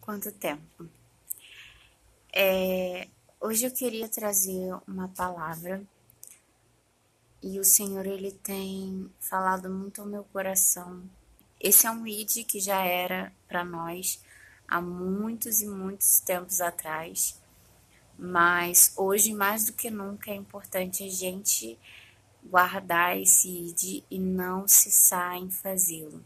quanto tempo? Hoje eu queria trazer uma palavra e o Senhor ele tem falado muito ao meu coração. Esse é um ID que já era para nós há muitos e muitos tempos atrás, mas hoje mais do que nunca é importante a gente guardar esse ID e não cessar em fazê-lo.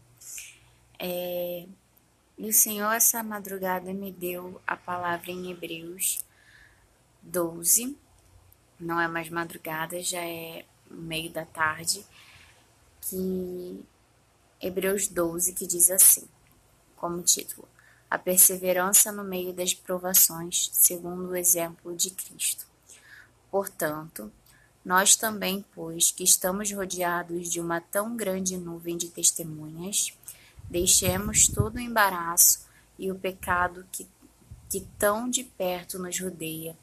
E o Senhor essa madrugada me deu a palavra em Hebreus 12. Não é mais madrugada, já é meio da tarde, que Hebreus 12, que diz assim, como título: A perseverança no meio das provações, segundo o exemplo de Cristo. Portanto, nós também, pois, que estamos rodeados de uma tão grande nuvem de testemunhas, deixemos todo o embaraço e o pecado que tão de perto nos rodeia,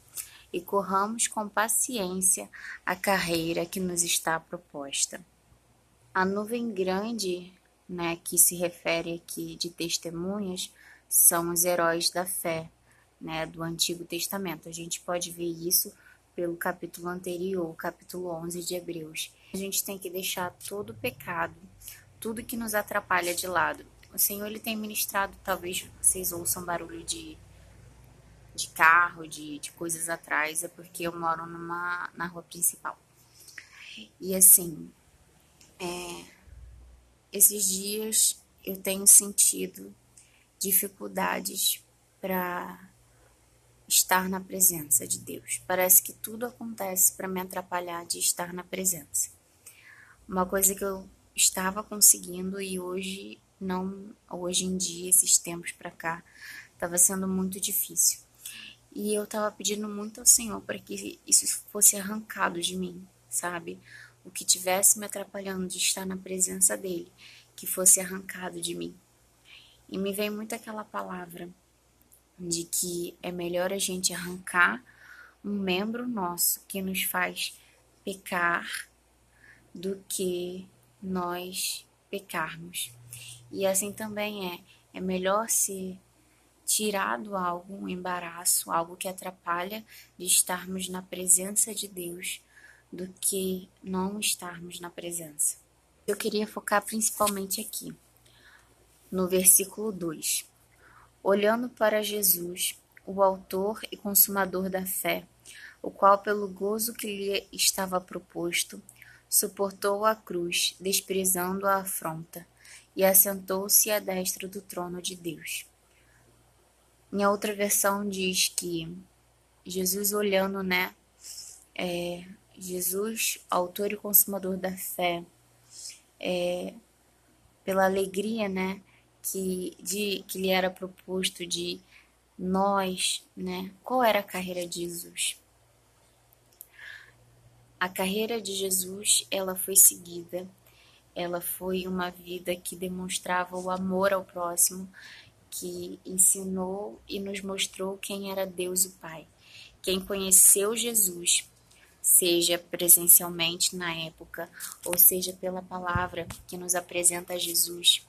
e corramos com paciência a carreira que nos está proposta. A nuvem grande, que se refere aqui de testemunhas, são os heróis da fé, do Antigo Testamento. A gente pode ver isso pelo capítulo anterior, o capítulo 11 de Hebreus. A gente tem que deixar todo o pecado, tudo que nos atrapalha de lado. O Senhor ele tem ministrado, talvez vocês ouçam barulho de carro, de coisas atrás, é porque eu moro na rua principal. E assim, esses dias eu tenho sentido dificuldades para estar na presença de Deus. Parece que tudo acontece para me atrapalhar de estar na presença. Uma coisa que eu estava conseguindo e hoje não, hoje em dia, esses tempos para cá, estava sendo muito difícil. E eu estava pedindo muito ao Senhor para que isso fosse arrancado de mim, sabe? O que tivesse me atrapalhando de estar na presença dele, que fosse arrancado de mim. E me vem muito aquela palavra de que é melhor a gente arrancar um membro nosso que nos faz pecar do que nós pecarmos. E assim também é melhor se tirado algo, um embaraço, algo que atrapalha de estarmos na presença de Deus, do que não estarmos na presença. Eu queria focar principalmente aqui, no versículo 2. Olhando para Jesus, o autor e consumador da fé, o qual pelo gozo que lhe estava proposto, suportou a cruz, desprezando a afronta, e assentou-se à destra do trono de Deus. Em outra versão diz que Jesus olhando, Jesus, autor e consumador da fé, pela alegria, que lhe era proposto de nós, Qual era a carreira de Jesus? A carreira de Jesus, ela foi seguida, ela foi uma vida que demonstrava o amor ao próximo, que ensinou e nos mostrou quem era Deus o Pai. Quem conheceu Jesus, seja presencialmente na época, ou seja pela palavra que nos apresenta Jesus,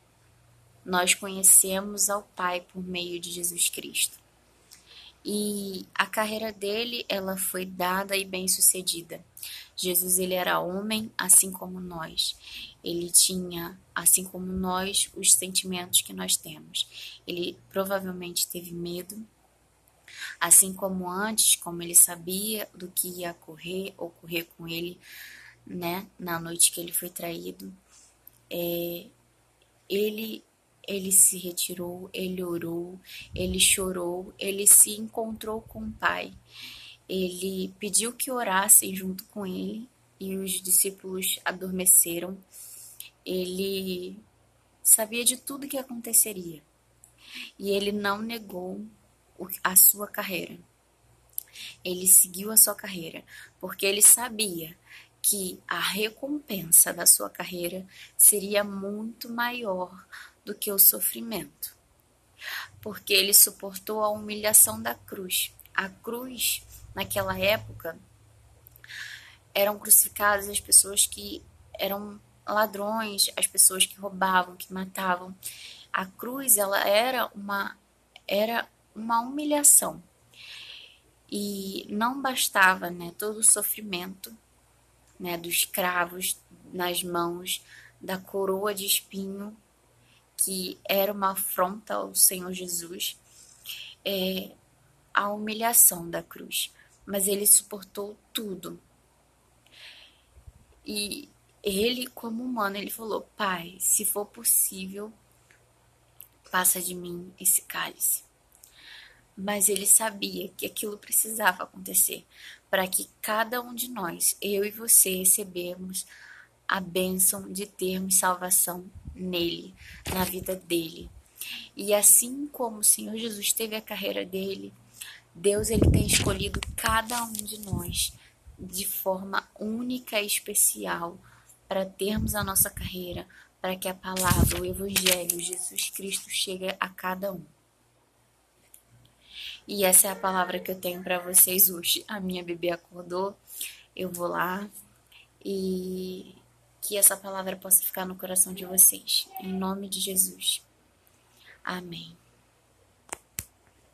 nós conhecemos ao Pai por meio de Jesus Cristo. E a carreira dele, ela foi dada e bem-sucedida. Jesus, ele era homem, assim como nós. Ele tinha, assim como nós, os sentimentos que nós temos. Ele provavelmente teve medo, assim como antes, como ele sabia do que ia ocorrer com ele, na noite que ele foi traído. Ele se retirou, ele orou, ele chorou, ele se encontrou com o Pai. Ele pediu que orassem junto com ele e os discípulos adormeceram. Ele sabia de tudo que aconteceria e ele não negou a sua carreira. Ele seguiu a sua carreira porque ele sabia que a recompensa da sua carreira seria muito maior do que o sofrimento, porque ele suportou a humilhação da cruz. A cruz, naquela época, eram crucificadas as pessoas que eram ladrões, as pessoas que roubavam, que matavam. A cruz, ela era uma humilhação. E não bastava, né, todo o sofrimento, né, dos cravos nas mãos, da coroa de espinho, que era uma afronta ao Senhor Jesus, a humilhação da cruz. Mas ele suportou tudo. E ele, como humano, ele falou: Pai, se for possível, passa de mim esse cálice. Mas ele sabia que aquilo precisava acontecer para que cada um de nós, eu e você, recebemos a bênção de termos salvação nele, na vida dele. E assim como o Senhor Jesus teve a carreira dele, Deus ele tem escolhido cada um de nós de forma única e especial para termos a nossa carreira, para que a palavra, o Evangelho, Jesus Cristo chegue a cada um. E essa é a palavra que eu tenho para vocês hoje. A minha bebê acordou, eu vou lá e que essa palavra possa ficar no coração de vocês. Em nome de Jesus. Amém.